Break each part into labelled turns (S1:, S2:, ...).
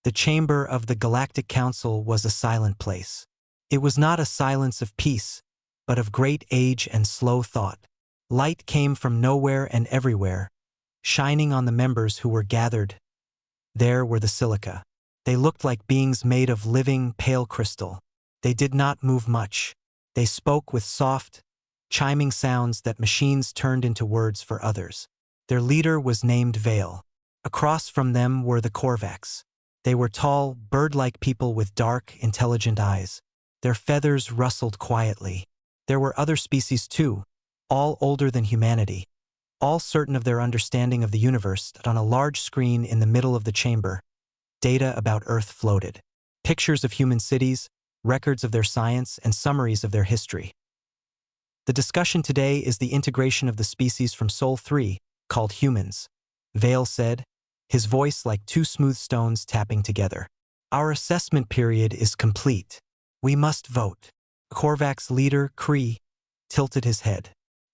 S1: The chamber of the Galactic Council was a silent place. It was not a silence of peace, but of great age and slow thought. Light came from nowhere and everywhere, shining on the members who were gathered. There were the silica. They looked like beings made of living, pale crystal. They did not move much. They spoke with soft, chiming sounds that machines turned into words for others. Their leader was named Vale. Across from them were the Korvax. They were tall, bird-like people with dark, intelligent eyes. Their feathers rustled quietly. There were other species too, all older than humanity, all certain of their understanding of the universe. On a large screen in the middle of the chamber, data about Earth floated. Pictures of human cities, records of their science, and summaries of their history. The discussion today is the integration of the species from Sol 3, called humans, Vale said, his voice like two smooth stones tapping together. Our assessment period is complete. We must vote. Korvax leader, Kree, tilted his head.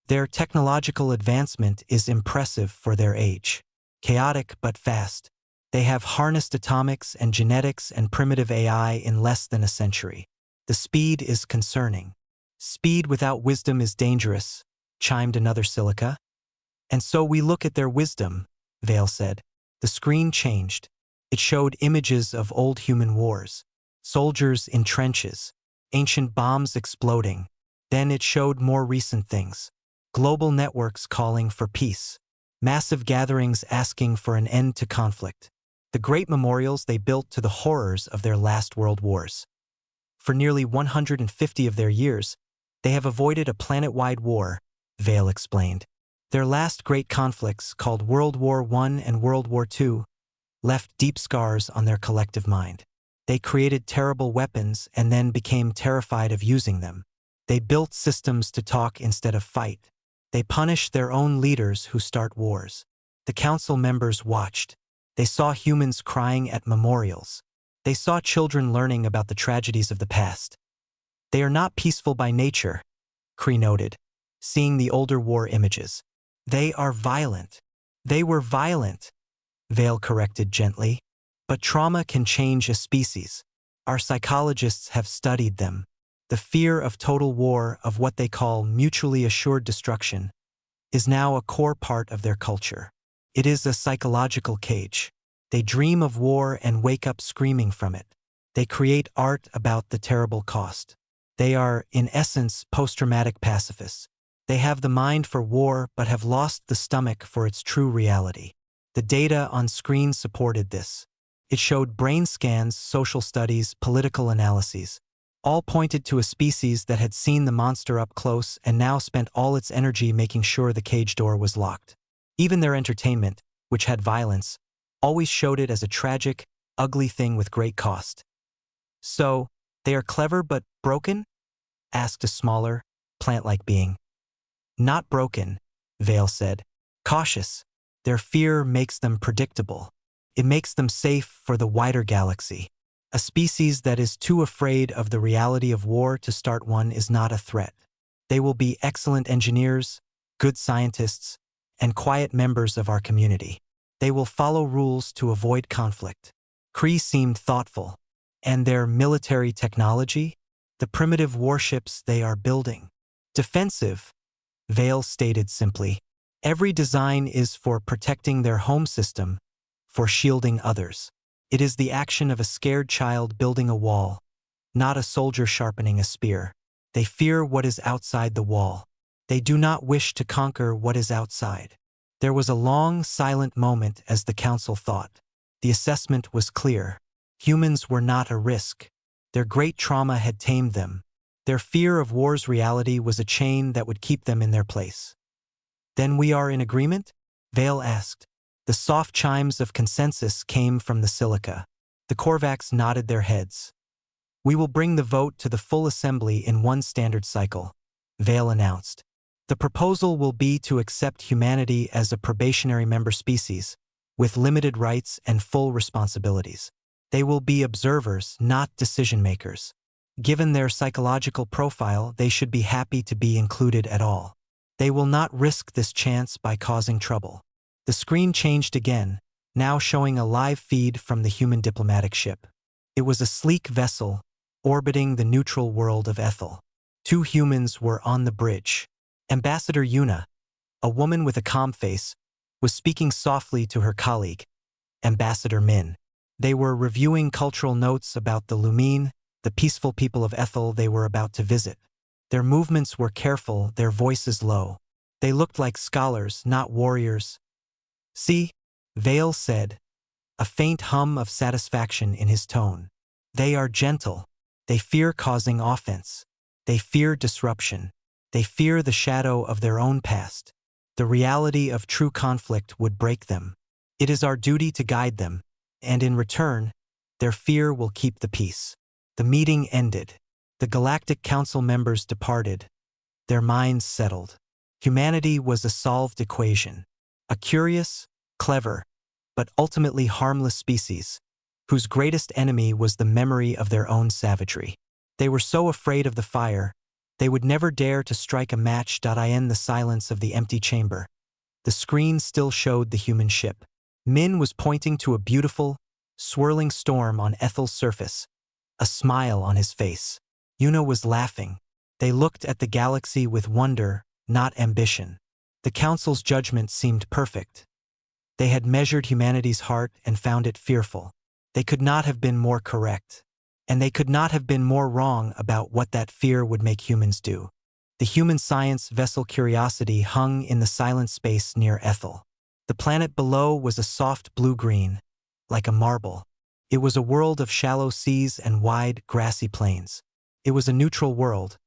S1: Their technological advancement is impressive for their age. Chaotic but fast. They have harnessed atomics and genetics and primitive AI in less than a century. The speed is concerning. Speed without wisdom is dangerous, chimed another silica. And so we look at their wisdom, Vale said. The screen changed. It showed images of old human wars, soldiers in trenches, ancient bombs exploding. Then it showed more recent things. Global networks calling for peace. Massive gatherings asking for an end to conflict. The great memorials they built to the horrors of their last world wars. For nearly 150 of their years, they have avoided a planet-wide war, Vale explained. Their last great conflicts, called World War I and World War II, left deep scars on their collective mind. They created terrible weapons and then became terrified of using them. They built systems to talk instead of fight. They punished their own leaders who start wars. The council members watched. They saw humans crying at memorials. They saw children learning about the tragedies of the past. They are not peaceful by nature, Kree noted, seeing the older war images. They are violent. They were violent, Vale corrected gently. But trauma can change a species. Our psychologists have studied them. The fear of total war, of what they call mutually assured destruction, is now a core part of their culture. It is a psychological cage. They dream of war and wake up screaming from it. They create art about the terrible cost. They are, in essence, post-traumatic pacifists. They have the mind for war but have lost the stomach for its true reality. The data on screen supported this. It showed brain scans, social studies, political analyses. All pointed to a species that had seen the monster up close and now spent all its energy making sure the cage door was locked. Even their entertainment, which had violence, always showed it as a tragic, ugly thing with great cost. So, they are clever but broken? Asked a smaller, plant-like being. Not broken, Vale said. Cautious. Their fear makes them predictable. It makes them safe for the wider galaxy. A species that is too afraid of the reality of war to start one is not a threat. They will be excellent engineers, good scientists, and quiet members of our community. They will follow rules to avoid conflict. Kree seemed thoughtful. And their military technology? The primitive warships they are building. Defensive, Vale stated simply. Every design is for protecting their home system, for shielding others. It is the action of a scared child building a wall, not a soldier sharpening a spear. They fear what is outside the wall. They do not wish to conquer what is outside. There was a long, silent moment as the council thought. The assessment was clear. Humans were not a risk. Their great trauma had tamed them. Their fear of war's reality was a chain that would keep them in their place. Then we are in agreement? Vale asked. The soft chimes of consensus came from the silica. The Korvax nodded their heads. We will bring the vote to the full assembly in one standard cycle, Vale announced. The proposal will be to accept humanity as a probationary member species, with limited rights and full responsibilities. They will be observers, not decision-makers. Given their psychological profile, they should be happy to be included at all. They will not risk this chance by causing trouble. The screen changed again. now showing a live feed from the human diplomatic ship. It was a sleek vessel, orbiting the neutral world of Ethel. 2 humans were on the bridge. Ambassador Yuna, a woman with a calm face, was speaking softly to her colleague, Ambassador Min. They were reviewing cultural notes about the Lumine, the peaceful people of Ethel they were about to visit. Their movements were careful, their voices low. They looked like scholars, not warriors. "See," Vale said, a faint hum of satisfaction in his tone. "They are gentle. They fear causing offense. They fear disruption. They fear the shadow of their own past. The reality of true conflict would break them. It is our duty to guide them, and in return, their fear will keep the peace." The meeting ended. The Galactic Council members departed. Their minds settled. Humanity was a solved equation. A curious, clever, but ultimately harmless species, whose greatest enemy was the memory of their own savagery. They were so afraid of the fire, they would never dare to strike a match. In the silence of the empty chamber, the screen still showed the human ship. Min was pointing to a beautiful, swirling storm on Ethel's surface, a smile on his face. Yuna was laughing. They looked at the galaxy with wonder, not ambition. The Council's judgment seemed perfect. They had measured humanity's heart and found it fearful. They could not have been more correct. And they could not have been more wrong about what that fear would make humans do. The human science vessel Curiosity hung in the silent space near Ethel. The planet below was a soft blue-green, like a marble. It was a world of shallow seas and wide, grassy plains. It was a neutral world,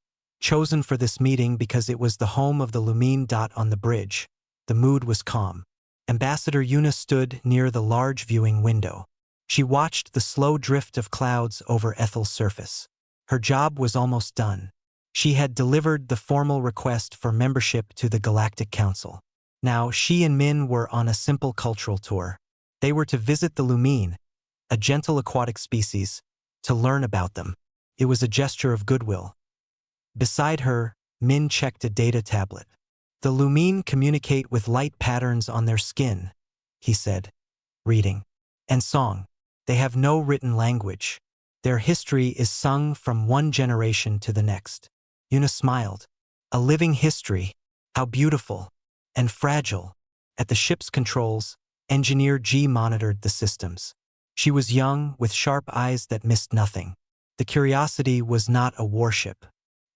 S1: chosen for this meeting because it was the home of the Lumine. On the bridge, the mood was calm. Ambassador Yuna stood near the large viewing window. She watched the slow drift of clouds over Ethel's surface. Her job was almost done. She had delivered the formal request for membership to the Galactic Council. Now she and Min were on a simple cultural tour. They were to visit the Lumine, a gentle aquatic species, to learn about them. It was a gesture of goodwill. Beside her, Min checked a data tablet. "The Lumine communicate with light patterns on their skin," he said, reading. "And song. They have no written language. Their history is sung from one generation to the next." Yuna smiled. "A living history. How beautiful. And fragile." At the ship's controls, Engineer G monitored the systems. She was young, with sharp eyes that missed nothing. The Curiosity was not a warship.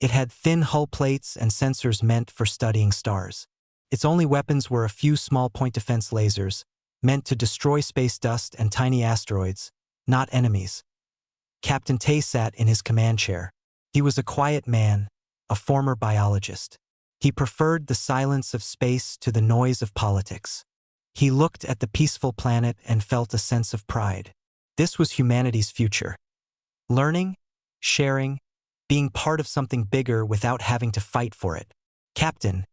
S1: It had thin hull plates and sensors meant for studying stars. Its only weapons were a few small point defense lasers, meant to destroy space dust and tiny asteroids, not enemies. Captain Tay sat in his command chair. He was a quiet man, a former biologist. He preferred the silence of space to the noise of politics. He looked at the peaceful planet and felt a sense of pride. This was humanity's future. Learning, sharing, being part of something bigger without having to fight for it. "Captain,"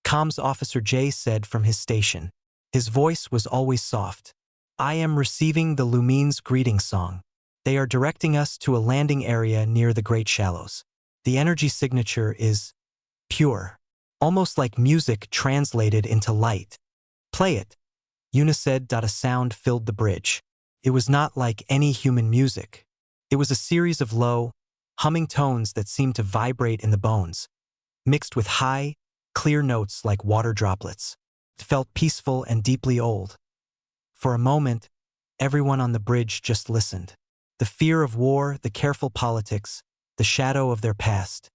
S1: Comms Officer J said from his station. His voice was always soft. "I am receiving the Lumine's greeting song. They are directing us to a landing area near the Great Shallows. The energy signature is pure, almost like music translated into light." "Play it," Yuna said. A sound filled the bridge. It was not like any human music. It was a series of low, humming tones that seemed to vibrate in the bones, mixed with high, clear notes like water droplets. It felt peaceful and deeply old. For a moment, everyone on the bridge just listened. The fear of war, the careful politics, the shadow of their past.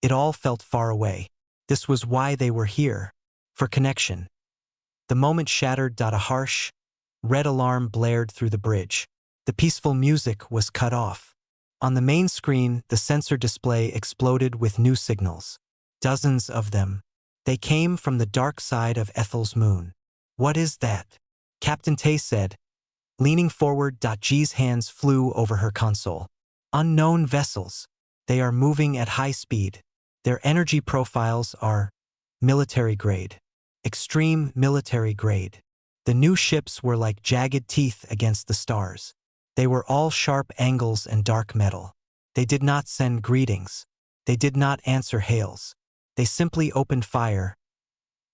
S1: It all felt far away. This was why they were here, for connection. The moment shattered. A harsh, red alarm blared through the bridge. The peaceful music was cut off. On the main screen, the sensor display exploded with new signals. Dozens of them. They came from the dark side of Ethel's moon. "What is that?" Captain Tay said, leaning forward. G's hands flew over her console. "Unknown vessels. They are moving at high speed. Their energy profiles are military grade. Extreme military grade." The new ships were like jagged teeth against the stars. They were all sharp angles and dark metal. They did not send greetings. They did not answer hails. They simply opened fire.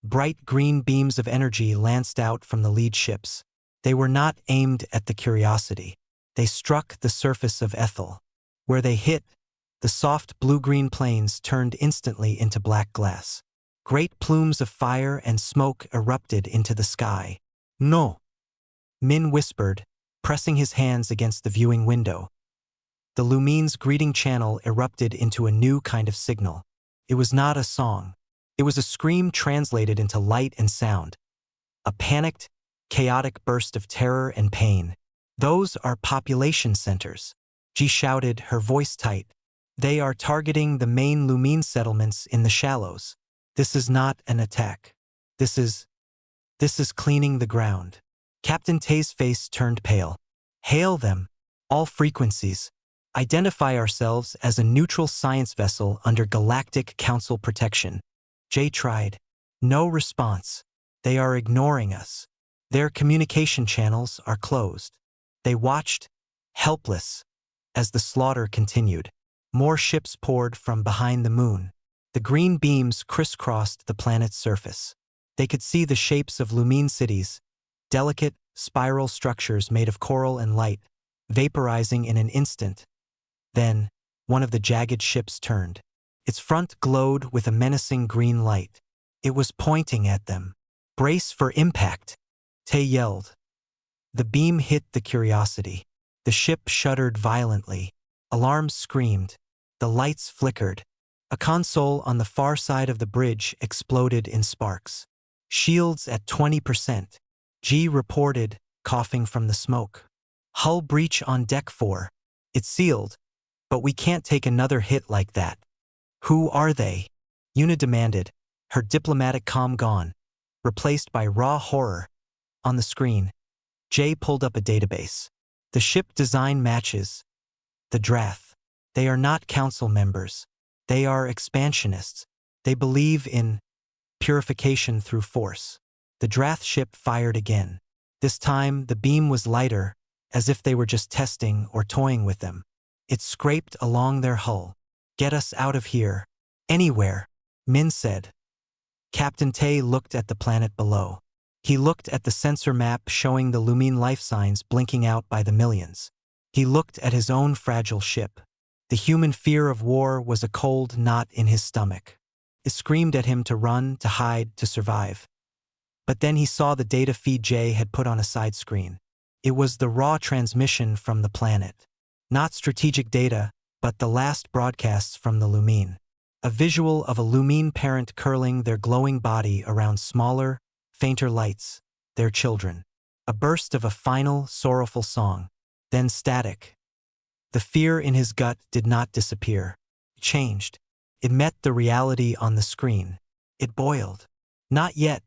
S1: Bright green beams of energy lanced out from the lead ships. They were not aimed at the Curiosity. They struck the surface of Ethel. Where they hit, the soft blue-green plains turned instantly into black glass. Great plumes of fire and smoke erupted into the sky. No, Min whispered, pressing his hands against the viewing window. The Lumine's greeting channel erupted into a new kind of signal. It was not a song. It was a scream translated into light and sound. A panicked, chaotic burst of terror and pain. Those are population centers. She shouted, her voice tight. They are targeting the main Lumine settlements in the shallows. This is not an attack. This is cleaning the ground. Captain Tay's face turned pale. Hail them, all frequencies. Identify ourselves as a neutral science vessel under Galactic Council protection. Jay tried. No response. They are ignoring us. Their communication channels are closed. They watched, helpless, as the slaughter continued. More ships poured from behind the moon. The green beams crisscrossed the planet's surface. They could see the shapes of Lumine cities, delicate, spiral structures made of coral and light, vaporizing in an instant. Then, one of the jagged ships turned. Its front glowed with a menacing green light. It was pointing at them. Brace for impact, Tay yelled. The beam hit the Curiosity. The ship shuddered violently. Alarms screamed. The lights flickered. A console on the far side of the bridge exploded in sparks. Shields at 20%. G reported, coughing from the smoke. Hull breach on Deck 4. It's sealed, but we can't take another hit like that. Who are they? Una demanded, her diplomatic calm gone, replaced by raw horror. On the screen, Jay pulled up a database. The ship design matches. The Drath. They are not council members. They are expansionists. They believe in purification through force. The Drath ship fired again. This time, the beam was lighter, as if they were just testing or toying with them. It scraped along their hull. Get us out of here. Anywhere, Min said. Captain Tay looked at the planet below. He looked at the sensor map showing the Lumine life signs blinking out by the millions. He looked at his own fragile ship. The human fear of war was a cold knot in his stomach. It screamed at him to run, to hide, to survive. But then he saw the data feed Jay had put on a side screen. It was the raw transmission from the planet. Not strategic data, but the last broadcasts from the Lumine. A visual of a Lumine parent curling their glowing body around smaller, fainter lights, their children. A burst of a final, sorrowful song. Then static. The fear in his gut did not disappear. It changed. It met the reality on the screen. It boiled. Not yet,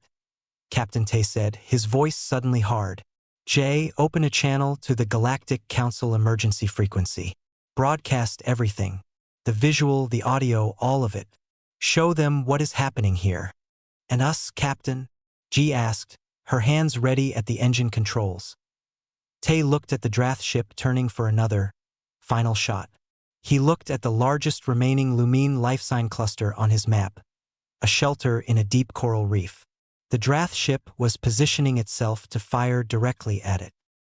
S1: Captain Tay said, his voice suddenly hard. Jay, open a channel to the Galactic Council emergency frequency. Broadcast everything. The visual, the audio, all of it. Show them what is happening here. And us, Captain? G asked, her hands ready at the engine controls. Tay looked at the Drath ship turning for another, final shot. He looked at the largest remaining Lumine life sign cluster on his map, a shelter in a deep coral reef. The Drath ship was positioning itself to fire directly at it.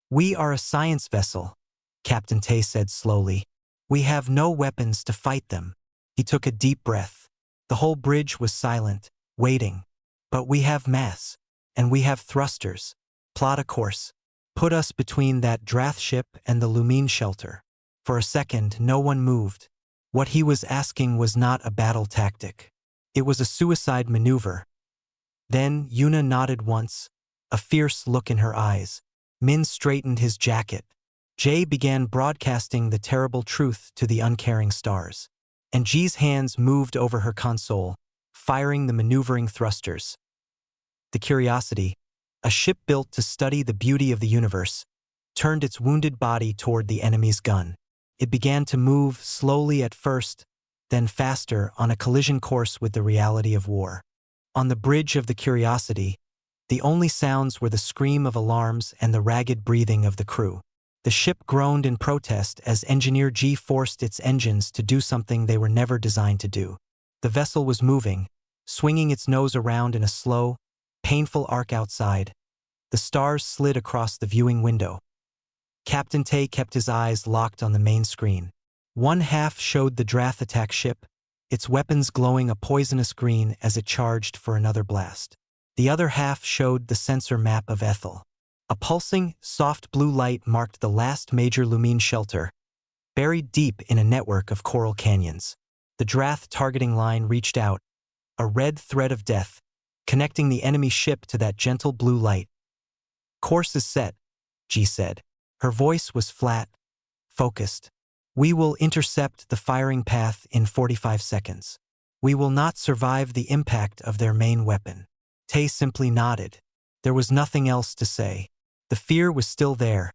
S1: We are a science vessel, Captain Tay said slowly. We have no weapons to fight them. He took a deep breath. The whole bridge was silent, waiting. But we have mass, and we have thrusters. Plot a course. Put us between that Drath ship and the Lumine shelter. For a second, no one moved. What he was asking was not a battle tactic. It was a suicide maneuver. Then Una nodded once, a fierce look in her eyes. Min straightened his jacket. Jay began broadcasting the terrible truth to the uncaring stars. And G's hands moved over her console, firing the maneuvering thrusters. The Curiosity, a ship built to study the beauty of the universe, turned its wounded body toward the enemy's gun. It began to move slowly at first, then faster on a collision course with the reality of war. On the bridge of the Curiosity, the only sounds were the scream of alarms and the ragged breathing of the crew. The ship groaned in protest as Engineer G forced its engines to do something they were never designed to do. The vessel was moving, swinging its nose around in a slow, painful arc outside, The stars slid across the viewing window. Captain Tay kept his eyes locked on the main screen. One half showed the Drath attack ship, its weapons glowing a poisonous green as it charged for another blast. The other half showed the sensor map of Ethel. A pulsing, soft blue light marked the last major Lumine shelter, buried deep in a network of coral canyons. The Drath targeting line reached out, a red thread of death, connecting the enemy ship to that gentle blue light. "Course is set," G said. Her voice was flat, focused. "We will intercept the firing path in 45 seconds. We will not survive the impact of their main weapon." Tay simply nodded. There was nothing else to say. The fear was still there,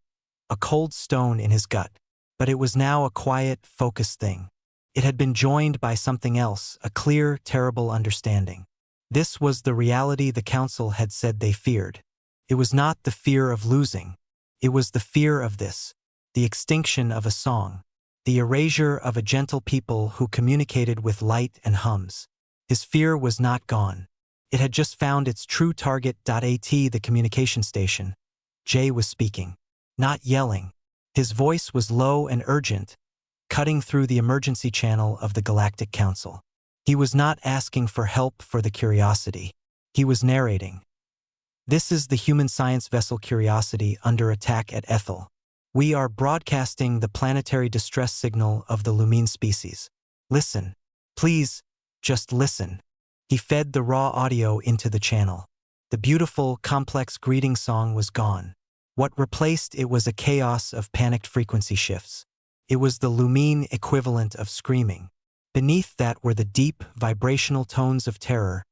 S1: a cold stone in his gut, but it was now a quiet, focused thing. It had been joined by something else, a clear, terrible understanding. This was the reality the Council had said they feared. It was not the fear of losing. It was the fear of this, the extinction of a song, the erasure of a gentle people who communicated with light and hums. His fear was not gone. It had just found its true target. At the communication station, Jay was speaking, not yelling. His voice was low and urgent, cutting through the emergency channel of the Galactic Council. He was not asking for help for the Curiosity. He was narrating. "This is the human science vessel Curiosity under attack at Ethel. We are broadcasting the planetary distress signal of the Lumine species. Listen. Please, just listen." He fed the raw audio into the channel. The beautiful, complex greeting song was gone. What replaced it was a chaos of panicked frequency shifts. It was the Lumine equivalent of screaming. Beneath that were the deep, vibrational tones of terror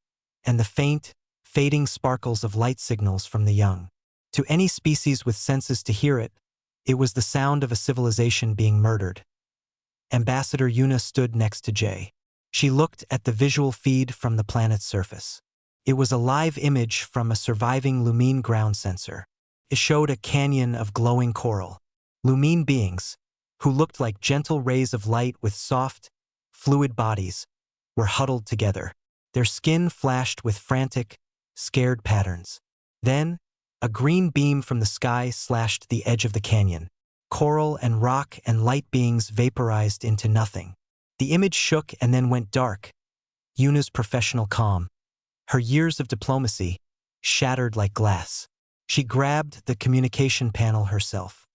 S1: and the faint, fading sparkles of light signals from the young. To any species with senses to hear it, it was the sound of a civilization being murdered. Ambassador Yuna stood next to Jay. She looked at the visual feed from the planet's surface. It was a live image from a surviving Lumine ground sensor. It showed a canyon of glowing coral. Lumine beings, who looked like gentle rays of light with soft, fluid bodies, were huddled together. Their skin flashed with frantic, scared patterns. Then, a green beam from the sky slashed the edge of the canyon. Coral and rock and light beings vaporized into nothing. The image shook and then went dark. Yuna's professional calm, her years of diplomacy, shattered like glass. She grabbed the communication panel herself.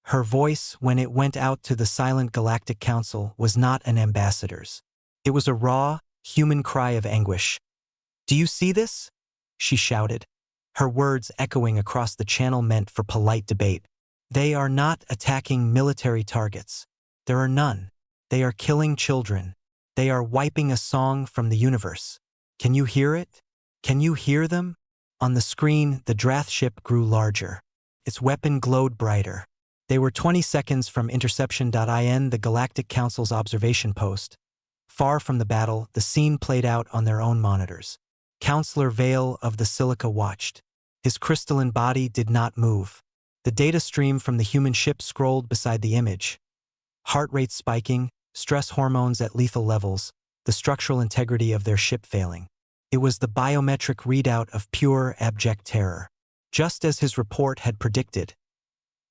S1: Her voice, when it went out to the silent Galactic Council, was not an ambassador's. It was a raw, human cry of anguish. "Do you see this?" she shouted, her words echoing across the channel meant for polite debate. "They are not attacking military targets. There are none. They are killing children. They are wiping a song from the universe. Can you hear it? Can you hear them?" On the screen, the Drath ship grew larger. Its weapon glowed brighter. They were 20 seconds from interception. The Galactic Council's observation post. Far from the battle, the scene played out on their own monitors. Counselor Vale of the Silica watched. His crystalline body did not move. The data stream from the human ship scrolled beside the image. Heart rate spiking, stress hormones at lethal levels, the structural integrity of their ship failing. It was the biometric readout of pure, abject terror, just as his report had predicted.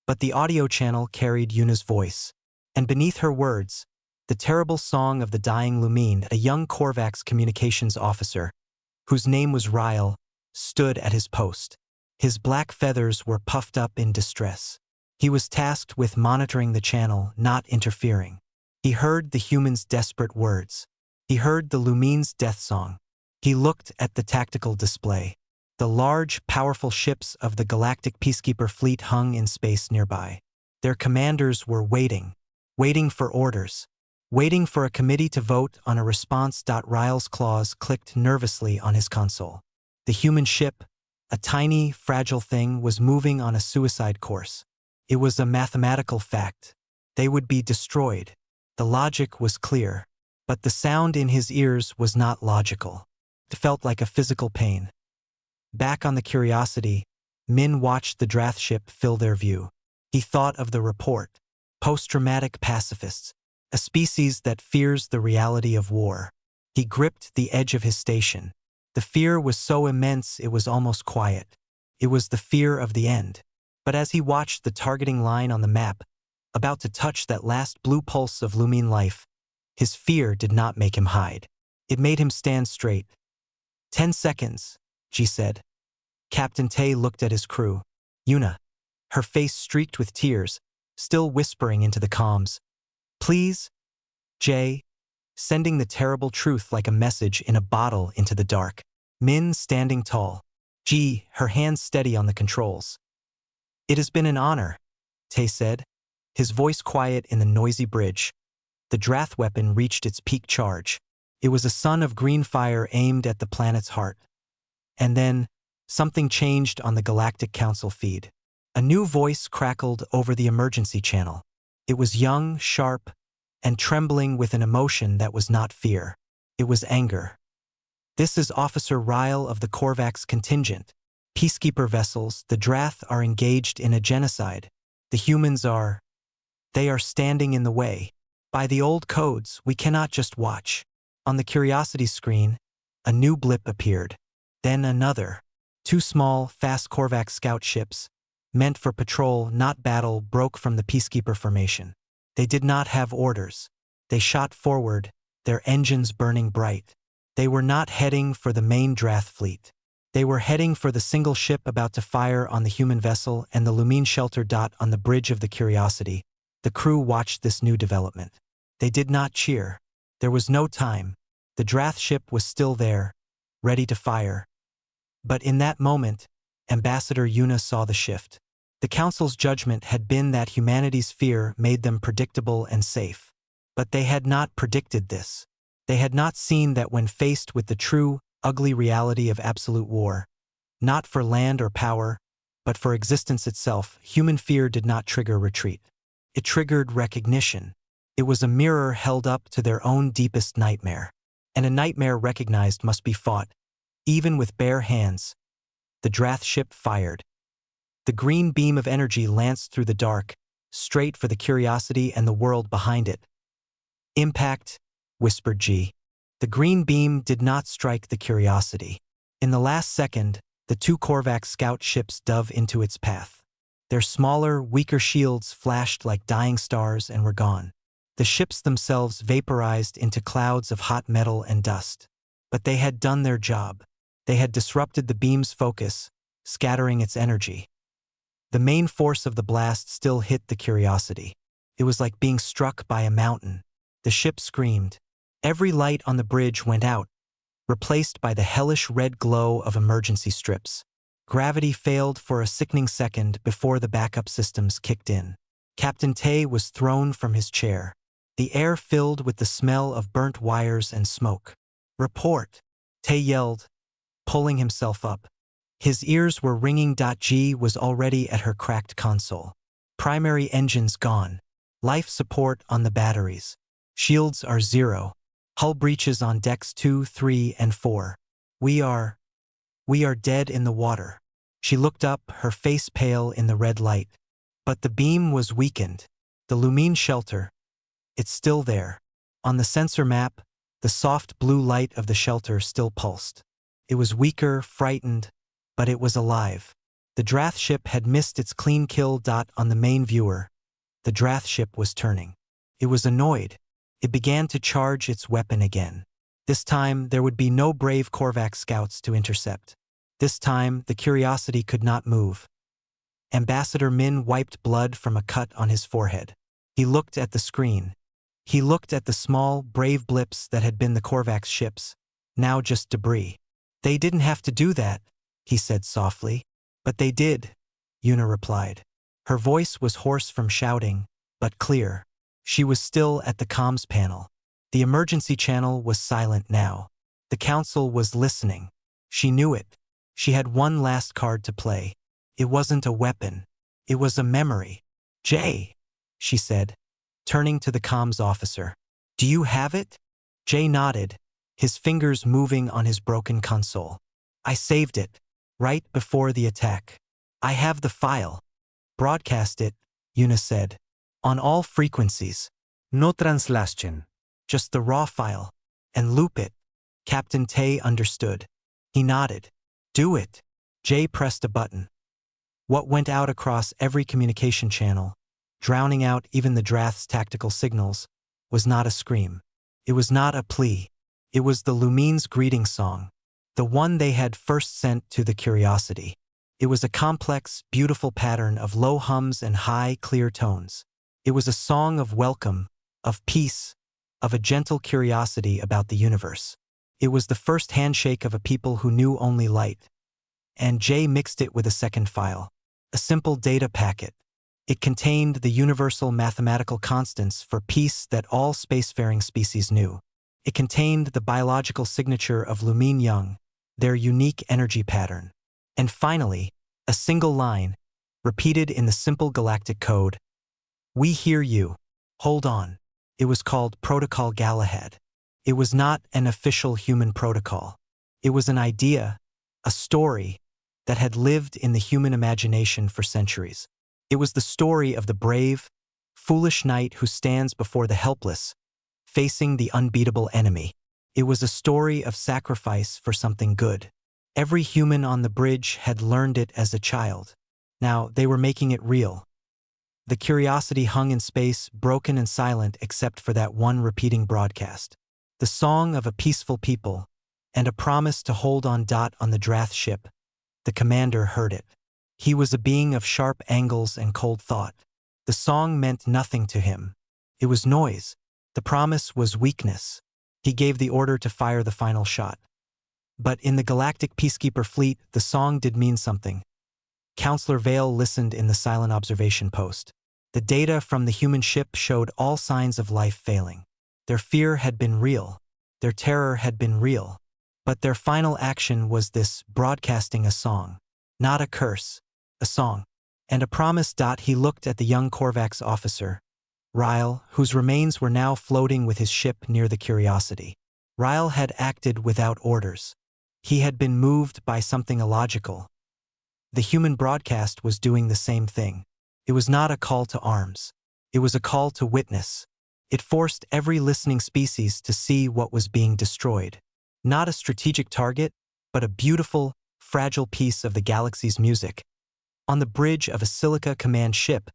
S1: But the audio channel carried Yuna's voice, and beneath her words, the terrible song of the dying Lumine. A young Korvax communications officer, whose name was Ryle, stood at his post. His black feathers were puffed up in distress. He was tasked with monitoring the channel, not interfering. He heard the humans' desperate words. He heard the Lumine's death song. He looked at the tactical display. The large, powerful ships of the Galactic Peacekeeper fleet hung in space nearby. Their commanders were waiting for orders, waiting for a committee to vote on a response. Ryle's claws clicked nervously on his console. The human ship, a tiny, fragile thing, was moving on a suicide course. It was a mathematical fact. They would be destroyed. The logic was clear, but the sound in his ears was not logical. It felt like a physical pain. Back on the Curiosity, Min watched the Drath ship fill their view. He thought of the report. Post-traumatic pacifists, a species that fears the reality of war. He gripped the edge of his station. The fear was so immense it was almost quiet. It was the fear of the end. But as he watched the targeting line on the map, about to touch that last blue pulse of Lumine life, his fear did not make him hide. It made him stand straight. 10 seconds, G said. Captain Tay looked at his crew. Yuna, her face streaked with tears, still whispering into the comms. Please? Jay, sending the terrible truth like a message in a bottle into the dark. Min standing tall. G, her hands steady on the controls. It has been an honor, Tay said, his voice quiet in the noisy bridge. The Drath weapon reached its peak charge. It was a sun of green fire aimed at the planet's heart. And then, something changed on the Galactic Council feed. A new voice crackled over the emergency channel. It was young, sharp, and trembling with an emotion that was not fear. It was anger. This is Officer Ryle of the Korvax contingent. Peacekeeper vessels, the Drath are engaged in a genocide. The humans are... They are standing in the way. By the old codes, we cannot just watch. On the Curiosity screen, a new blip appeared. Then another. 2 small, fast Korvax scout ships, meant for patrol, not battle, broke from the Peacekeeper formation. They did not have orders. They shot forward, their engines burning bright. They were not heading for the main Drath fleet. They were heading for the single ship about to fire on the human vessel and the Lumine shelter. On the bridge of the Curiosity, the crew watched this new development. They did not cheer. There was no time. The Drath ship was still there, ready to fire. But in that moment, Ambassador Yuna saw the shift. The Council's judgment had been that humanity's fear made them predictable and safe. But they had not predicted this. They had not seen that when faced with the true, ugly reality of absolute war, not for land or power, but for existence itself, human fear did not trigger retreat. It triggered recognition. It was a mirror held up to their own deepest nightmare. And a nightmare recognized must be fought, even with bare hands. The Drath ship fired. The green beam of energy lanced through the dark, straight for the Curiosity and the world behind it. Impact, whispered G. The green beam did not strike the Curiosity. In the last second, the 2 Korvax scout ships dove into its path. Their smaller, weaker shields flashed like dying stars and were gone. The ships themselves vaporized into clouds of hot metal and dust. But they had done their job. They had disrupted the beam's focus, scattering its energy. The main force of the blast still hit the Curiosity. It was like being struck by a mountain. The ship screamed. Every light on the bridge went out, replaced by the hellish red glow of emergency strips. Gravity failed for a sickening second before the backup systems kicked in. Captain Tay was thrown from his chair. The air filled with the smell of burnt wires and smoke. Report, Tay yelled, pulling himself up. His ears were ringing. G was already at her cracked console. Primary engines gone. Life support on the batteries. Shields are 0. Hull breaches on decks 2, 3, and 4. We are dead in the water. She looked up, her face pale in the red light. But the beam was weakened. The Lumine shelter. It's still there. On the sensor map, the soft blue light of the shelter still pulsed. It was weaker, frightened, but it was alive. The Drath ship had missed its clean kill. On the main viewer, the Drath ship was turning. It was annoyed. It began to charge its weapon again. This time, there would be no brave Korvax scouts to intercept. This time, the Curiosity could not move. Ambassador Min wiped blood from a cut on his forehead. He looked at the screen. He looked at the small, brave blips that had been the Korvax ships, now just debris. They didn't have to do that, he said softly. But they did, Yuna replied. Her voice was hoarse from shouting, but clear. She was still at the comms panel. The emergency channel was silent now. The council was listening. She knew it. She had one last card to play. It wasn't a weapon. It was a memory. Jay, she said, turning to the comms officer. Do you have it? Jay nodded, his fingers moving on his broken console. I saved it, right before the attack. I have the file. Broadcast it, Yuna said. On all frequencies. No translation. Just the raw file. And loop it. Captain Tay understood. He nodded. Do it. Jay pressed a button. What went out across every communication channel, drowning out even the Drath's tactical signals, was not a scream. It was not a plea. It was the Lumines' greeting song, the one they had first sent to the Curiosity. It was a complex, beautiful pattern of low hums and high, clear tones. It was a song of welcome, of peace, of a gentle curiosity about the universe. It was the first handshake of a people who knew only light. And Jay mixed it with a second file, a simple data packet. It contained the universal mathematical constants for peace that all spacefaring species knew. It contained the biological signature of Lumine Young, their unique energy pattern. And finally, a single line, repeated in the simple galactic code, "We hear you. Hold on." It was called Protocol Galahad. It was not an official human protocol. It was an idea, a story, that had lived in the human imagination for centuries. It was the story of the brave, foolish knight who stands before the helpless, facing the unbeatable enemy. It was a story of sacrifice for something good. Every human on the bridge had learned it as a child. Now they were making it real. The Curiosity hung in space, broken and silent except for that one repeating broadcast. The song of a peaceful people, and a promise to hold on. On the Drath ship, the commander heard it. He was a being of sharp angles and cold thought. The song meant nothing to him. It was noise. The promise was weakness. He gave the order to fire the final shot. But in the galactic peacekeeper fleet, the song did mean something. Counselor Vale listened in the silent observation post. The data from the human ship showed all signs of life failing. Their fear had been real. Their terror had been real. But their final action was this: broadcasting a song. Not a curse, a song. And a promise. He looked at the young Korvax officer, Ryle, whose remains were now floating with his ship near the Curiosity. Ryle had acted without orders. He had been moved by something illogical. The human broadcast was doing the same thing. It was not a call to arms. It was a call to witness. It forced every listening species to see what was being destroyed. Not a strategic target, but a beautiful, fragile piece of the galaxy's music. On the bridge of a Silica command ship,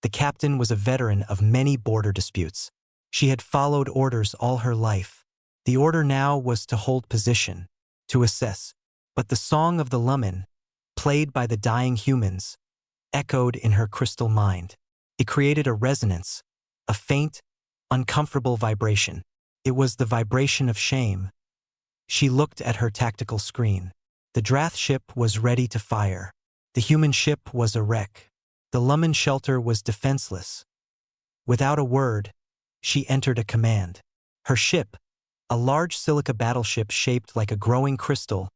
S1: the captain was a veteran of many border disputes. She had followed orders all her life. The order now was to hold position, to assess. But the song of the Lumen, played by the dying humans, echoed in her crystal mind. It created a resonance, a faint, uncomfortable vibration. It was the vibration of shame. She looked at her tactical screen. The Drath ship was ready to fire. The human ship was a wreck. The Lumen shelter was defenseless. Without a word, she entered a command. Her ship, a large silica battleship shaped like a growing crystal,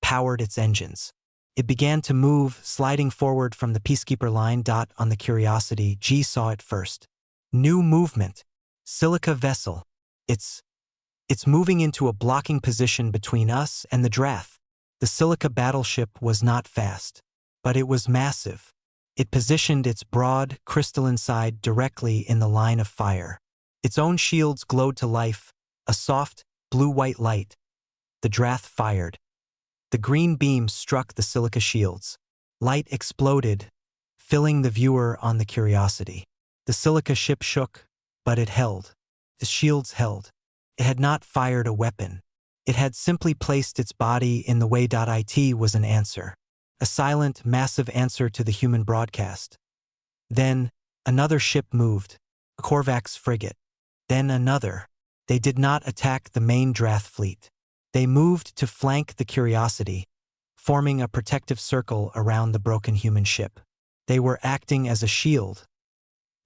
S1: powered its engines. It began to move, sliding forward from the peacekeeper line. On the Curiosity, G saw it first. New movement. Silica vessel. It's moving into a blocking position between us and the Drath. The silica battleship was not fast, but it was massive. It positioned its broad, crystalline side directly in the line of fire. Its own shields glowed to life, a soft, blue-white light. The Drath fired. The green beam struck the silica shields. Light exploded, filling the viewer on the Curiosity. The silica ship shook, but it held. The shields held. It had not fired a weapon. It had simply placed its body in the way. It was an answer. A silent, massive answer to the human broadcast. Then, another ship moved, a Korvax frigate. Then another. They did not attack the main Drath fleet. They moved to flank the Curiosity, forming a protective circle around the broken human ship. They were acting as a shield.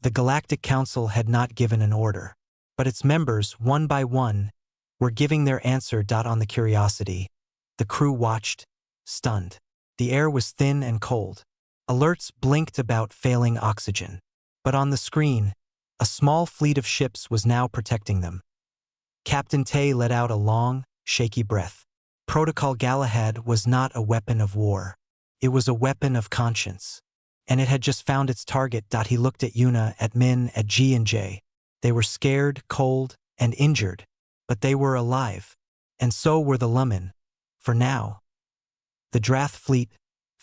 S1: The Galactic Council had not given an order, but its members, one by one, were giving their answer. On the Curiosity, the crew watched, stunned. The air was thin and cold. Alerts blinked about failing oxygen. But on the screen, a small fleet of ships was now protecting them. Captain Tay let out a long, shaky breath. Protocol Galahad was not a weapon of war. It was a weapon of conscience. And it had just found its target. He looked at Yuna, at Min, at G and J. They were scared, cold, and injured, but they were alive. And so were the Lumen. For now. The Drath fleet,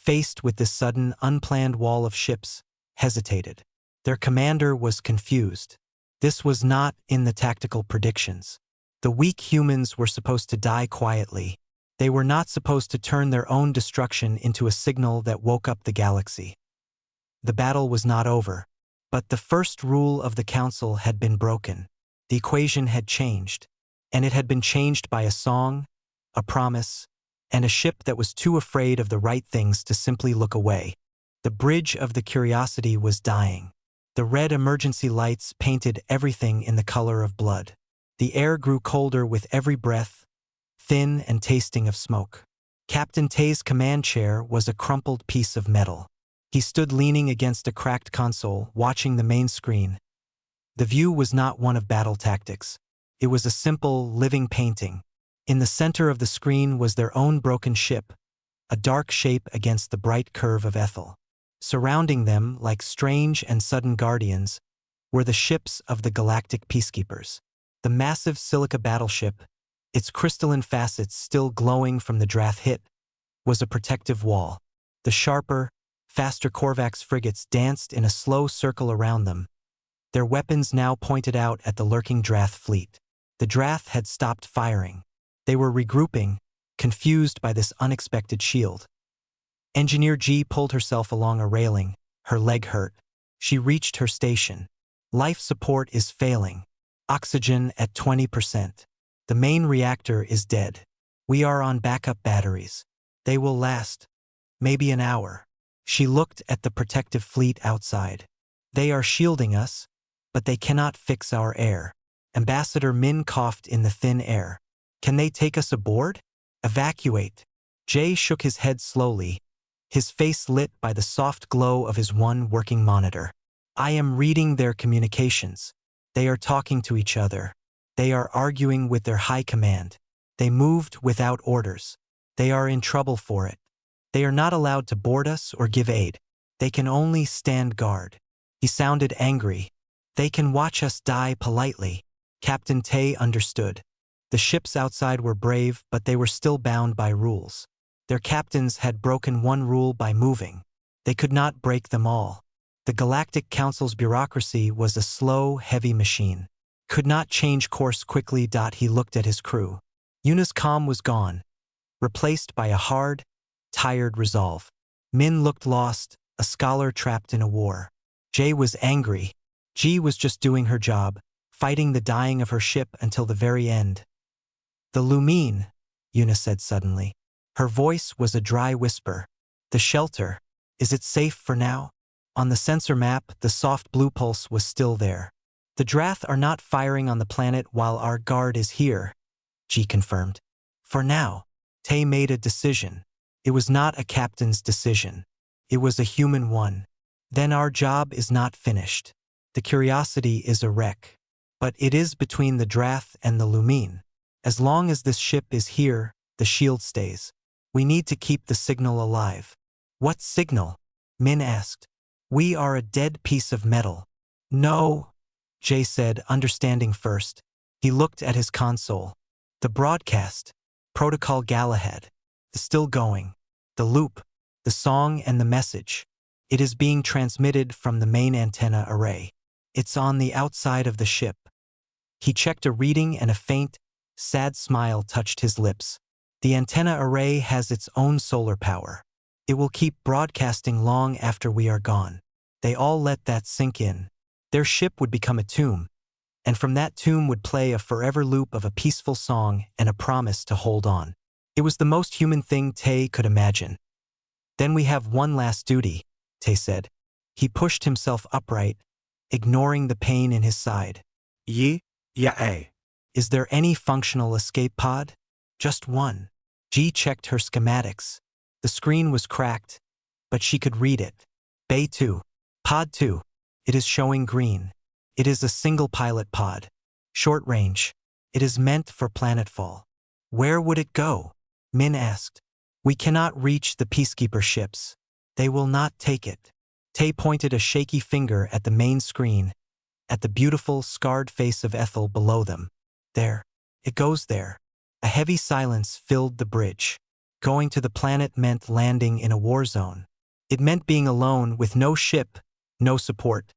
S1: faced with this sudden, unplanned wall of ships, hesitated. Their commander was confused. This was not in the tactical predictions. The weak humans were supposed to die quietly. They were not supposed to turn their own destruction into a signal that woke up the galaxy. The battle was not over, but the first rule of the Council had been broken. The equation had changed, and it had been changed by a song, a promise, and a ship that was too afraid of the right things to simply look away. The bridge of the Curiosity was dying. The red emergency lights painted everything in the color of blood. The air grew colder with every breath, thin and tasting of smoke. Captain Tay's command chair was a crumpled piece of metal. He stood leaning against a cracked console, watching the main screen. The view was not one of battle tactics. It was a simple, living painting. In the center of the screen was their own broken ship, a dark shape against the bright curve of Ethel. Surrounding them, like strange and sudden guardians, were the ships of the galactic peacekeepers. The massive silica battleship, its crystalline facets still glowing from the draft hit, was a protective wall. The sharper, faster Korvax frigates danced in a slow circle around them, their weapons now pointed out at the lurking Drath fleet. The Drath had stopped firing. They were regrouping, confused by this unexpected shield. Engineer G pulled herself along a railing. Her leg hurt. She reached her station. Life support is failing. Oxygen at 20%. The main reactor is dead. We are on backup batteries. They will last maybe an hour. She looked at the protective fleet outside. They are shielding us, but they cannot fix our air. Ambassador Min coughed in the thin air. Can they take us aboard? Evacuate. Jay shook his head slowly, his face lit by the soft glow of his one working monitor. I am reading their communications. They are talking to each other. They are arguing with their high command. They moved without orders. They are in trouble for it. They are not allowed to board us or give aid. They can only stand guard. He sounded angry. They can watch us die politely. Captain Tay understood. The ships outside were brave, but they were still bound by rules. Their captains had broken one rule by moving. They could not break them all. The Galactic Council's bureaucracy was a slow, heavy machine. Could not change course quickly. He looked at his crew. Yuna's calm was gone, replaced by a hard, tired resolve. Min looked lost, a scholar trapped in a war. Jay was angry. G was just doing her job, fighting the dying of her ship until the very end. The Lumine, Yuna said suddenly. Her voice was a dry whisper. The shelter. Is it safe for now? On the sensor map, the soft blue pulse was still there. The Drath are not firing on the planet while our guard is here, G confirmed. For now. Tay made a decision. It was not a captain's decision. It was a human one. Then our job is not finished. The Curiosity is a wreck. But it is between the Drath and the Lumine. As long as this ship is here, the shield stays. We need to keep the signal alive. What signal? Min asked. We are a dead piece of metal. No, Jay said, understanding first. He looked at his console. The broadcast. Protocol Galahad. Still going. The loop. The song and the message. It is being transmitted from the main antenna array. It's on the outside of the ship. He checked a reading and a faint, sad smile touched his lips. The antenna array has its own solar power. It will keep broadcasting long after we are gone. They all let that sink in. Their ship would become a tomb, and from that tomb would play a forever loop of a peaceful song and a promise to hold on. It was the most human thing Tay could imagine. Then we have one last duty, Tay said. He pushed himself upright, ignoring the pain in his side. Yeah. Is there any functional escape pod? Just one. G checked her schematics. The screen was cracked, but she could read it. Bay 2. Pod 2. It is showing green. It is a single pilot pod. Short range. It is meant for planetfall. Where would it go? Min asked. We cannot reach the peacekeeper ships. They will not take it. Tay pointed a shaky finger at the main screen, at the beautiful, scarred face of Ethel below them. There. It goes there. A heavy silence filled the bridge. Going to the planet meant landing in a war zone. It meant being alone with no ship, no support.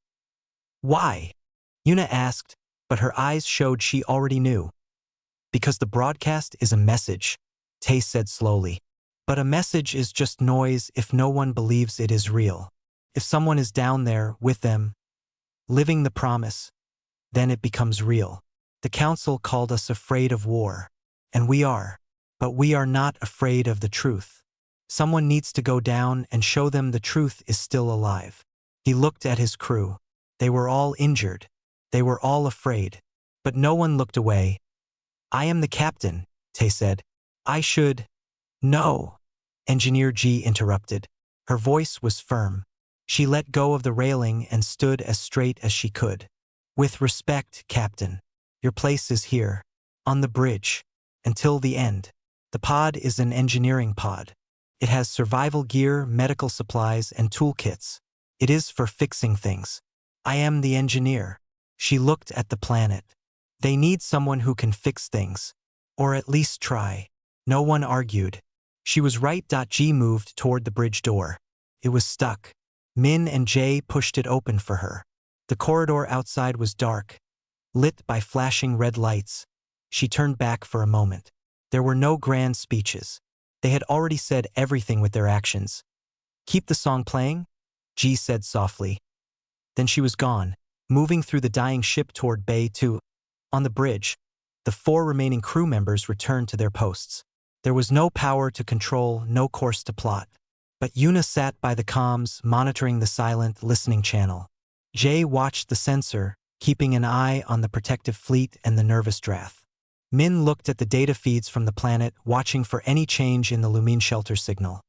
S1: Why? Yuna asked, but her eyes showed she already knew. Because the broadcast is a message, Tay said slowly. But a message is just noise if no one believes it is real. If someone is down there with them, living the promise, then it becomes real. The council called us afraid of war. And we are. But we are not afraid of the truth. Someone needs to go down and show them the truth is still alive. He looked at his crew. They were all injured. They were all afraid. But no one looked away. I am the captain, Tay said. I should. No. Engineer G interrupted. Her voice was firm. She let go of the railing and stood as straight as she could. With respect, Captain. Your place is here. On the bridge. Until the end. The pod is an engineering pod. It has survival gear, medical supplies, and toolkits. It is for fixing things. I am the engineer. She looked at the planet. They need someone who can fix things. Or at least try. No one argued. She was right. G moved toward the bridge door. It was stuck. Min and Jay pushed it open for her. The corridor outside was dark, lit by flashing red lights. She turned back for a moment. There were no grand speeches. They had already said everything with their actions. Keep the song playing? G said softly. Then she was gone, moving through the dying ship toward Bay 2. On the bridge, the 4 remaining crew members returned to their posts. There was no power to control, no course to plot. But Yuna sat by the comms, monitoring the silent, listening channel. Jay watched the sensor, keeping an eye on the protective fleet and the nervous Drath. Min looked at the data feeds from the planet, watching for any change in the Lumine shelter signal.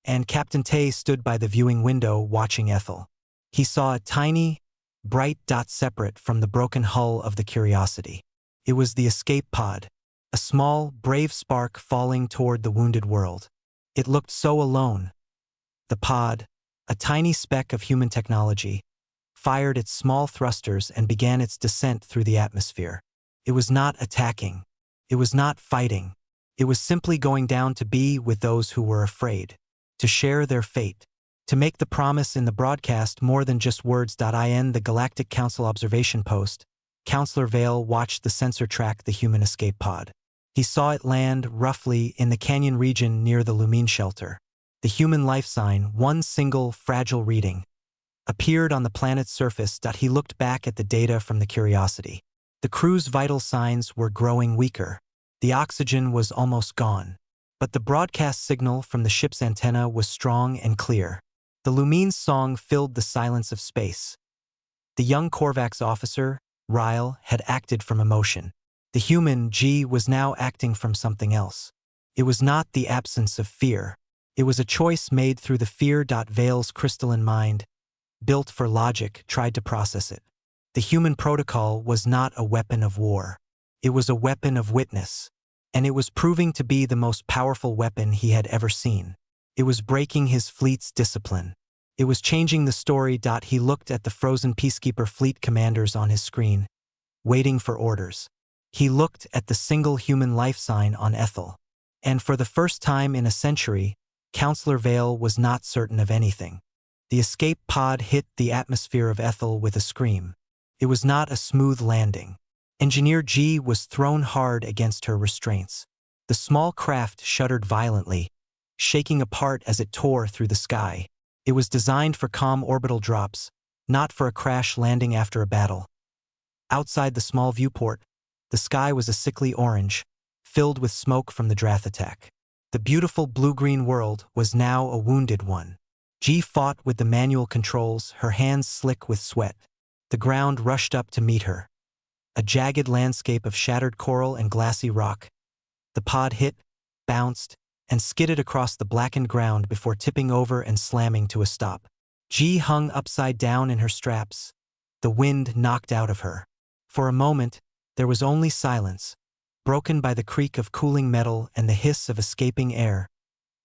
S1: And Captain Tay stood by the viewing window, watching Ethel. He saw a tiny, bright dot separate from the broken hull of the Curiosity. It was the escape pod, a small, brave spark falling toward the wounded world. It looked so alone. The pod, a tiny speck of human technology, fired its small thrusters and began its descent through the atmosphere. It was not attacking. It was not fighting. It was simply going down to be with those who were afraid, to share their fate, to make the promise in the broadcast more than just words. In the Galactic Council observation post, Counselor Vale watched the sensor track the human escape pod. He saw it land roughly in the canyon region near the Lumine shelter. The human life sign, one single fragile reading, appeared on the planet's surface. He looked back at the data from the Curiosity. The crew's vital signs were growing weaker. The oxygen was almost gone. But the broadcast signal from the ship's antenna was strong and clear. The Lumine's song filled the silence of space. The young Korvax officer, Ryle, had acted from emotion. The human, G, was now acting from something else. It was not the absence of fear. It was a choice made through the fear. Vale's crystalline mind, built for logic, tried to process it. The human protocol was not a weapon of war. It was a weapon of witness. And it was proving to be the most powerful weapon he had ever seen. It was breaking his fleet's discipline. It was changing the story. He looked at the frozen Peacekeeper fleet commanders on his screen, waiting for orders. He looked at the single human life sign on Ethel. And for the first time in a century, Counselor Vale was not certain of anything. The escape pod hit the atmosphere of Ethel with a scream. It was not a smooth landing. Engineer G was thrown hard against her restraints. The small craft shuddered violently, shaking apart as it tore through the sky. It was designed for calm orbital drops, not for a crash landing after a battle. Outside the small viewport, the sky was a sickly orange, filled with smoke from the Drath attack. The beautiful blue-green world was now a wounded one. G fought with the manual controls, her hands slick with sweat. The ground rushed up to meet her. A jagged landscape of shattered coral and glassy rock. The pod hit, bounced, and skidded across the blackened ground before tipping over and slamming to a stop. G hung upside down in her straps, the wind knocked out of her. For a moment, there was only silence, broken by the creak of cooling metal and the hiss of escaping air.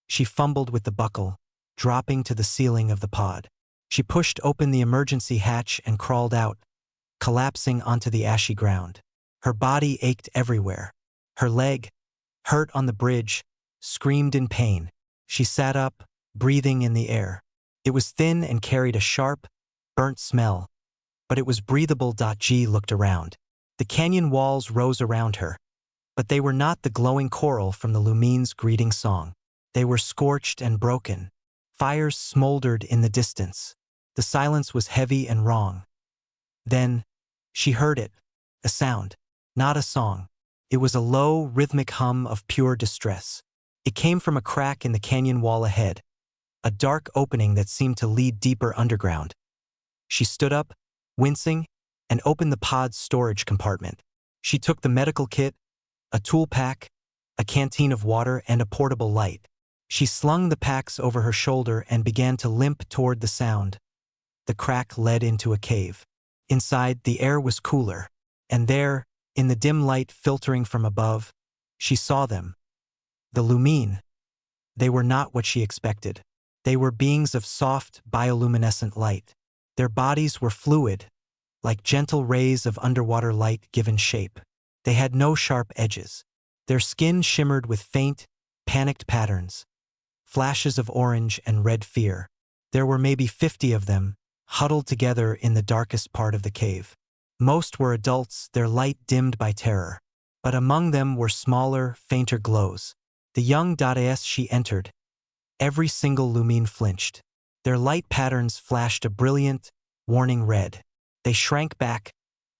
S1: She fumbled with the buckle, dropping to the ceiling of the pod. She pushed open the emergency hatch and crawled out, collapsing onto the ashy ground. Her body ached everywhere. Her leg, hurt on the bridge, screamed in pain. She sat up, breathing in the air. It was thin and carried a sharp, burnt smell, but it was breathable. G looked around. The canyon walls rose around her, but they were not the glowing coral from the Lumine's greeting song. They were scorched and broken. Fires smoldered in the distance. The silence was heavy and wrong. Then, she heard it. A sound. Not a song. It was a low, rhythmic hum of pure distress. It came from a crack in the canyon wall ahead, a dark opening that seemed to lead deeper underground. She stood up, wincing, and opened the pod's storage compartment. She took the medical kit, a tool pack, a canteen of water, and a portable light. She slung the packs over her shoulder and began to limp toward the sound. The crack led into a cave. Inside, the air was cooler, and there, in the dim light filtering from above, she saw them. The Lumine. They were not what she expected. They were beings of soft, bioluminescent light. Their bodies were fluid, like gentle rays of underwater light given shape. They had no sharp edges. Their skin shimmered with faint, panicked patterns, flashes of orange and red fear. There were maybe 50 of them, huddled together in the darkest part of the cave. Most were adults, their light dimmed by terror. But among them were smaller, fainter glows. The young as she entered, every single Lumine flinched. Their light patterns flashed a brilliant, warning red. They shrank back,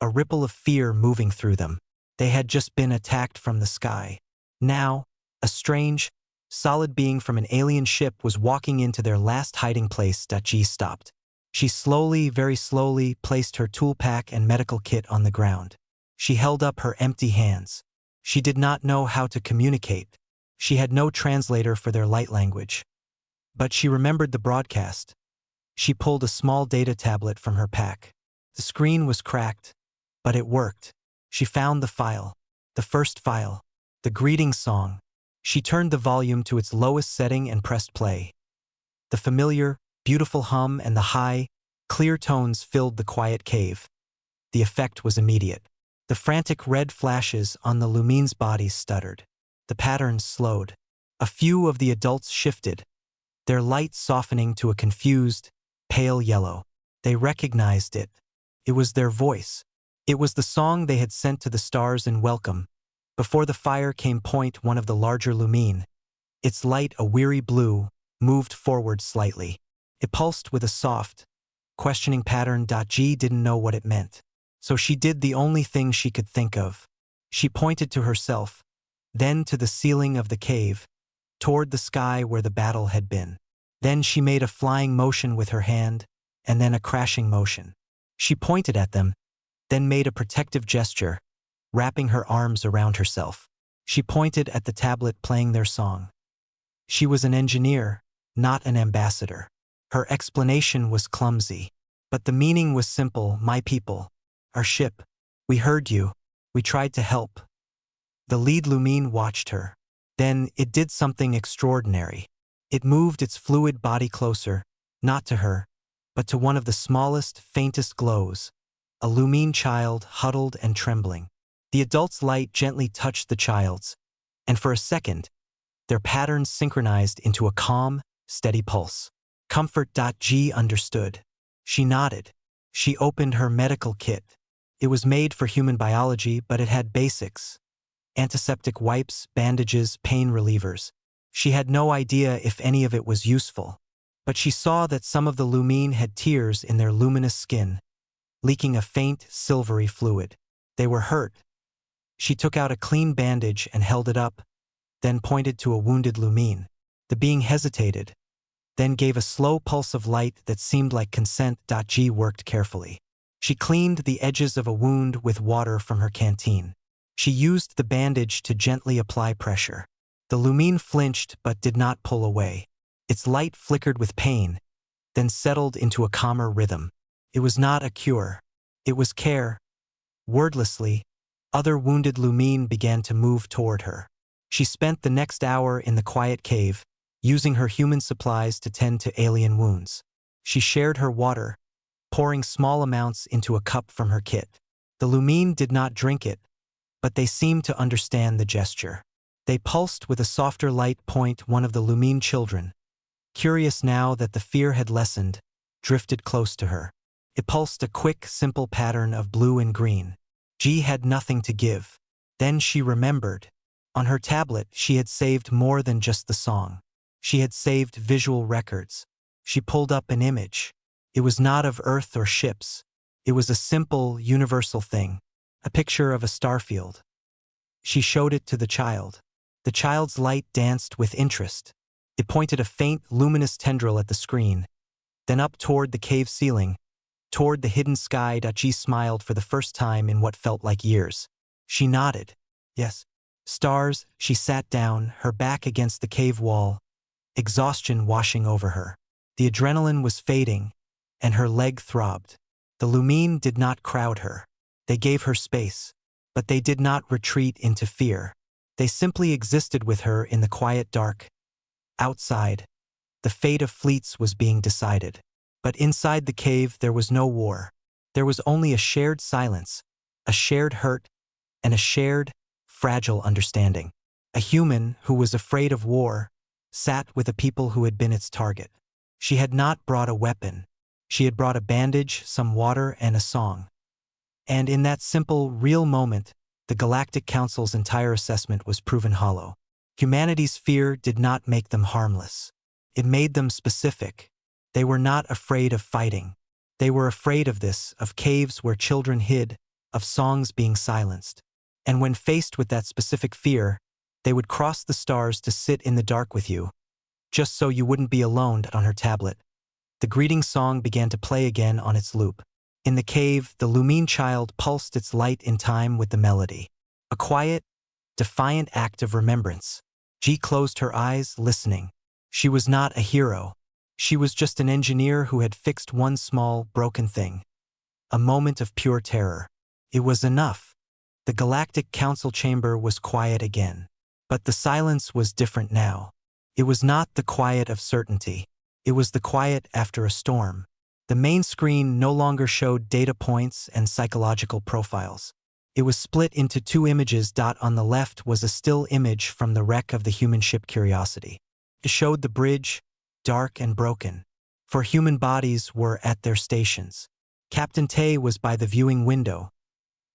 S1: a ripple of fear moving through them. They had just been attacked from the sky. Now, a strange, solid being from an alien ship was walking into their last hiding place. G stopped. She slowly, very slowly, placed her tool pack and medical kit on the ground. She held up her empty hands. She did not know how to communicate. She had no translator for their light language. But she remembered the broadcast. She pulled a small data tablet from her pack. The screen was cracked, but it worked. She found the file. The first file. The greeting song. She turned the volume to its lowest setting and pressed play. The familiar, beautiful hum and the high, clear tones filled the quiet cave. The effect was immediate. The frantic red flashes on the Lumine's bodies stuttered. The patterns slowed. A few of the adults shifted, their light softening to a confused, pale yellow. They recognized it. It was their voice. It was the song they had sent to the stars in welcome. Before the fire came one of the larger Lumine. Its light, a weary blue, moved forward slightly. It pulsed with a soft, questioning pattern. G didn't know what it meant. So she did the only thing she could think of. She pointed to herself, then to the ceiling of the cave, toward the sky where the battle had been. Then she made a flying motion with her hand, and then a crashing motion. She pointed at them, then made a protective gesture, wrapping her arms around herself. She pointed at the tablet playing their song. She was an engineer, not an ambassador. Her explanation was clumsy, but the meaning was simple. My people, our ship, we heard you, we tried to help. The lead Lumine watched her. Then it did something extraordinary. It moved its fluid body closer, not to her, but to one of the smallest, faintest glows, a Lumine child huddled and trembling. The adult's light gently touched the child's, and for a second, their patterns synchronized into a calm, steady pulse. Comfort. G understood. She nodded. She opened her medical kit. It was made for human biology, but it had basics: antiseptic wipes, bandages, pain relievers. She had no idea if any of it was useful, but she saw that some of the Lumine had tears in their luminous skin, leaking a faint, silvery fluid. They were hurt. She took out a clean bandage and held it up, then pointed to a wounded Lumine. The being hesitated, then gave a slow pulse of light that seemed like consent. G worked carefully. She cleaned the edges of a wound with water from her canteen. She used the bandage to gently apply pressure. The Lumine flinched but did not pull away. Its light flickered with pain, then settled into a calmer rhythm. It was not a cure. It was care. Wordlessly, other wounded Lumine began to move toward her. She spent the next hour in the quiet cave, using her human supplies to tend to alien wounds. She shared her water, pouring small amounts into a cup from her kit. The Lumine did not drink it, but they seemed to understand the gesture. They pulsed with a softer light. One of the Lumine children, curious now that the fear had lessened, drifted close to her. It pulsed a quick, simple pattern of blue and green. G had nothing to give. Then she remembered. On her tablet, she had saved more than just the song. She had saved visual records. She pulled up an image. It was not of Earth or ships. It was a simple, universal thing, a picture of a starfield. She showed it to the child. The child's light danced with interest. It pointed a faint, luminous tendril at the screen, then up toward the cave ceiling, toward the hidden sky. She smiled for the first time in what felt like years. She nodded. Yes. Stars. She sat down, her back against the cave wall, exhaustion washing over her. The adrenaline was fading, and her leg throbbed. The Lumine did not crowd her. They gave her space, but they did not retreat into fear. They simply existed with her in the quiet dark. Outside, the fate of fleets was being decided. But inside the cave there was no war. There was only a shared silence, a shared hurt, and a shared, fragile understanding. A human who was afraid of war sat with a people who had been its target. She had not brought a weapon. She had brought a bandage, some water, and a song. And in that simple, real moment, the Galactic Council's entire assessment was proven hollow. Humanity's fear did not make them harmless. It made them specific. They were not afraid of fighting. They were afraid of this, of caves where children hid, of songs being silenced. And when faced with that specific fear, they would cross the stars to sit in the dark with you, just so you wouldn't be alone. On her tablet, the greeting song began to play again on its loop. In the cave, the Lumine child pulsed its light in time with the melody. A quiet, defiant act of remembrance. G closed her eyes, listening. She was not a hero. She was just an engineer who had fixed one small, broken thing. A moment of pure terror. It was enough. The Galactic Council chamber was quiet again. But the silence was different now. It was not the quiet of certainty. It was the quiet after a storm. The main screen no longer showed data points and psychological profiles. It was split into two images. On the left was a still image from the wreck of the human ship Curiosity. It showed the bridge, dark and broken, for human bodies were at their stations. Captain Tay was by the viewing window,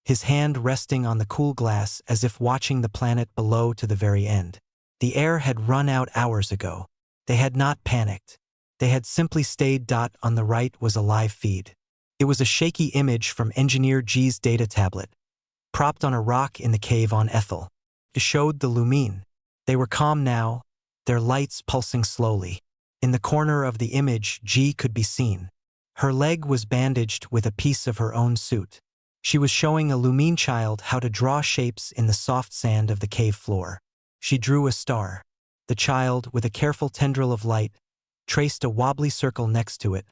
S1: his hand resting on the cool glass as if watching the planet below to the very end. The air had run out hours ago. They had not panicked. They had simply stayed. On the right was a live feed. It was a shaky image from Engineer G's data tablet, propped on a rock in the cave on Ethel. It showed the Lumine. They were calm now, their lights pulsing slowly. In the corner of the image, G could be seen. Her leg was bandaged with a piece of her own suit. She was showing a Lumine child how to draw shapes in the soft sand of the cave floor. She drew a star. The child, with a careful tendril of light, traced a wobbly circle next to it.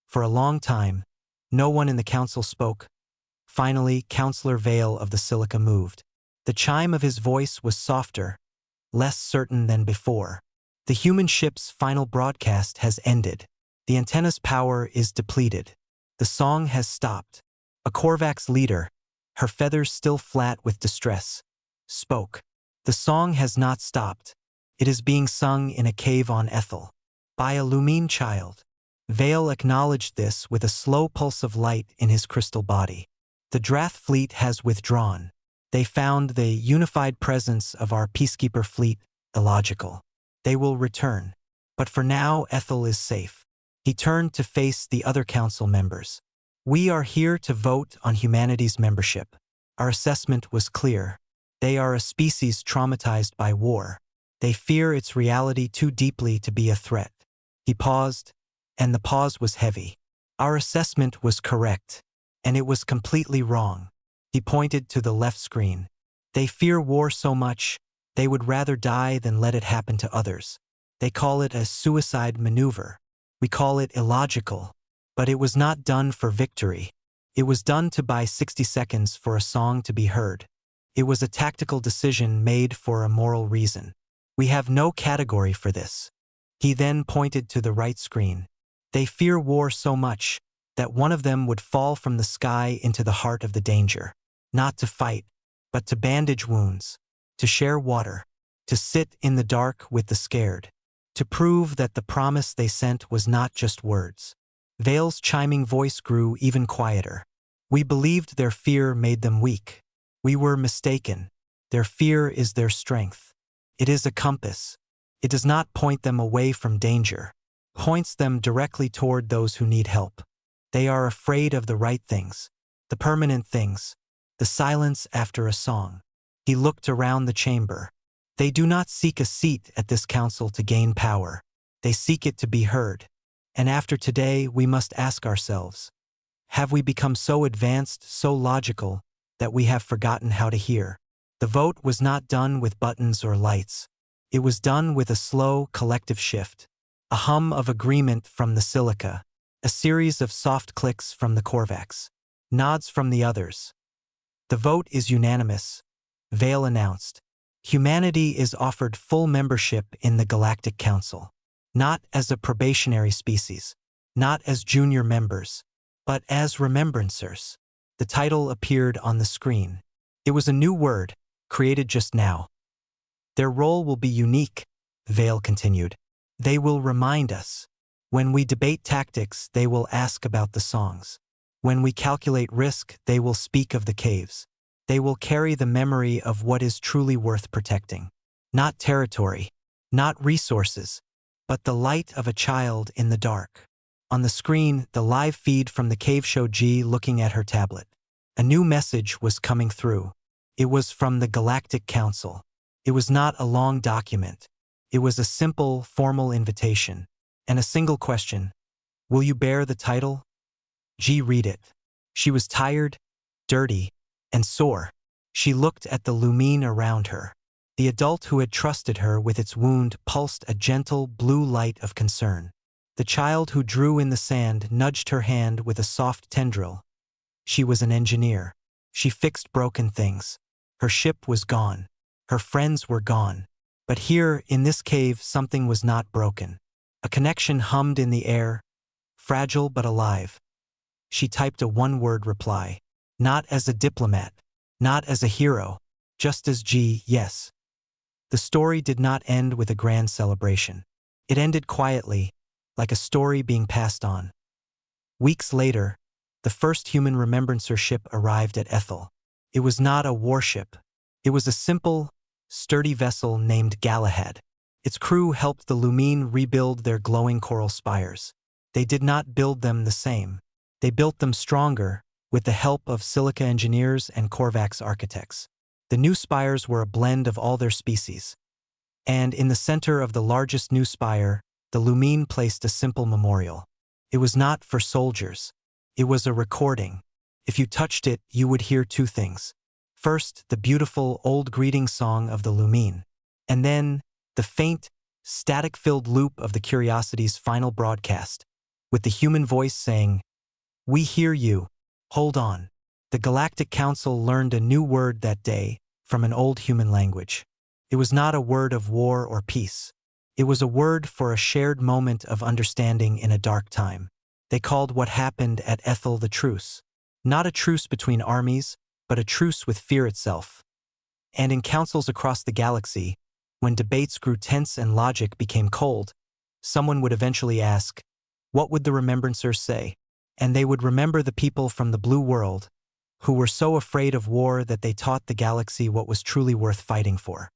S1: For a long time, no one in the council spoke. Finally, Counselor Vale of the Silica moved. The chime of his voice was softer, less certain than before. The human ship's final broadcast has ended. The antenna's power is depleted. The song has stopped. A Korvax leader, her feathers still flat with distress, spoke. The song has not stopped. It is being sung in a cave on Ethel, by a Lumine child. Vale acknowledged this with a slow pulse of light in his crystal body. The Drath fleet has withdrawn. They found the unified presence of our peacekeeper fleet illogical. They will return. But for now, Ethel is safe. He turned to face the other council members. We are here to vote on humanity's membership. Our assessment was clear. They are a species traumatized by war. They fear its reality too deeply to be a threat. He paused, and the pause was heavy. Our assessment was correct, and it was completely wrong. He pointed to the left screen. They fear war so much, they would rather die than let it happen to others. They call it a suicide maneuver. We call it illogical. But it was not done for victory. It was done to buy 60 seconds for a song to be heard. It was a tactical decision made for a moral reason. We have no category for this. He then pointed to the right screen. They fear war so much that one of them would fall from the sky into the heart of the danger. Not to fight, but to bandage wounds, to share water, to sit in the dark with the scared, to prove that the promise they sent was not just words. Vale's chiming voice grew even quieter. We believed their fear made them weak. We were mistaken. Their fear is their strength. It is a compass. It does not point them away from danger. It points them directly toward those who need help. They are afraid of the right things, the permanent things, the silence after a song. He looked around the chamber. They do not seek a seat at this council to gain power. They seek it to be heard. And after today, we must ask ourselves, have we become so advanced, so logical, that we have forgotten how to hear? The vote was not done with buttons or lights. It was done with a slow, collective shift. A hum of agreement from the silica, a series of soft clicks from the Korvax, nods from the others. The vote is unanimous, Vale announced. Humanity is offered full membership in the Galactic Council. Not as a probationary species, not as junior members, but as remembrancers. The title appeared on the screen. It was a new word, created just now. Their role will be unique, Vale continued. They will remind us. When we debate tactics, they will ask about the songs. When we calculate risk, they will speak of the caves. They will carry the memory of what is truly worth protecting. Not territory, not resources, but the light of a child in the dark. On the screen, the live feed from the cave showed G looking at her tablet. A new message was coming through. It was from the Galactic Council. It was not a long document. It was a simple, formal invitation. And a single question. Will you bear the title? G read it. She was tired, dirty, and sore. She looked at the lumine around her. The adult who had trusted her with its wound pulsed a gentle blue light of concern. The child who drew in the sand nudged her hand with a soft tendril. She was an engineer. She fixed broken things. Her ship was gone. Her friends were gone. But here, in this cave, something was not broken. A connection hummed in the air, fragile but alive. She typed a one-word reply. Not as a diplomat, not as a hero, just as G, yes. The story did not end with a grand celebration. It ended quietly, like a story being passed on. Weeks later, the first human remembrancer ship arrived at Ethel. It was not a warship. It was a simple, sturdy vessel named Galahad. Its crew helped the Lumine rebuild their glowing coral spires. They did not build them the same. They built them stronger, with the help of Silica engineers and Korvax architects. The new spires were a blend of all their species. And in the center of the largest new spire, the Lumine placed a simple memorial. It was not for soldiers. It was a recording. If you touched it, you would hear two things. First, the beautiful old greeting song of the Lumine. And then, the faint, static-filled loop of the Curiosity's final broadcast, with the human voice saying, "We hear you. Hold on." The Galactic Council learned a new word that day from an old human language. It was not a word of war or peace. It was a word for a shared moment of understanding in a dark time. They called what happened at Ethel the truce. Not a truce between armies, but a truce with fear itself. And in councils across the galaxy, when debates grew tense and logic became cold, someone would eventually ask, what would the remembrancers say? And they would remember the people from the blue world, who were so afraid of war that they taught the galaxy what was truly worth fighting for.